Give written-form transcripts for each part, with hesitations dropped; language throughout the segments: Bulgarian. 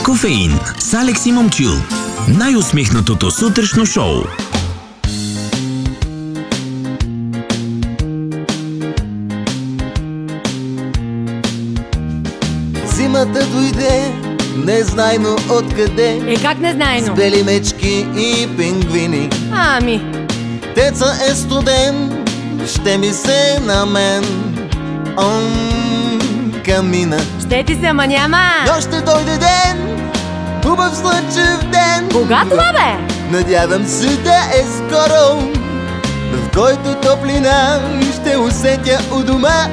Кофеин с Алекс и Момчил. Най-усмихнатото сутрешно шоу. Зимата дойде, незнайно откъде. Как незнайно? С бели мечки и пингвини. Ами, Теца е студен, ще ми се на мен камина. ще ти се, ама няма. Но ще дойде ден, хубав слънчев ден. Кога това бе? Надявам се да е скоро, в който топлина ще усетя у дома.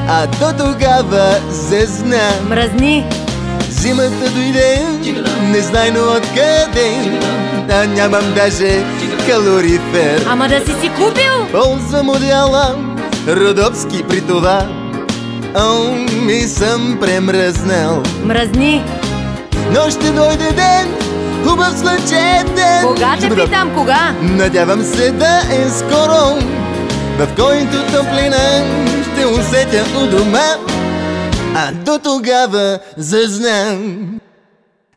А до тогава зезна. Мръзни. Зимата дойде, незнайно откъде. Да нямам даже калорифер. Ама да си купил? Ползвам одеяла, родопски при това. И съм премръзнал. Мръзни. Но ще дойде ден, хубав слънчетен. Кога те питам, кога? Надявам се да е скоро, в който топлина ще усетя у дома. А до тогава зазнам.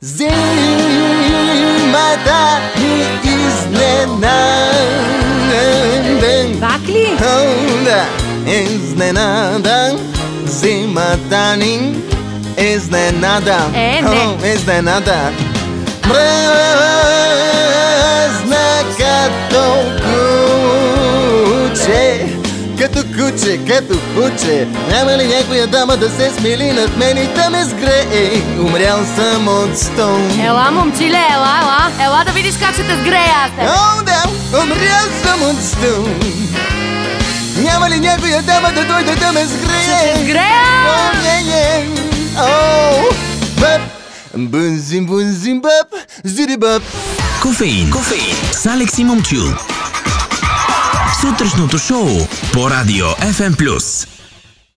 Зимата ни изненада. Пак ли? Да, изненада. Зимата ни изненада. Не. Изненада. Мръзна като куче. Като куче. Няма ли някоя дама да се смили над мен и да ме сгрее? Умрял съм от стон. Ела, момчиле, ела. Ела да видиш как ще те сгрея аз те. О, да, умрял съм от стон. Няма ли някоя дама да дойде да ме сгрее? Ще те сгрея! О, не. О, бъп. Бунзим, бъп. Зири, бъп. Кофеин с Алекс и Момчил. Сутрешното шоу по Радио FM+.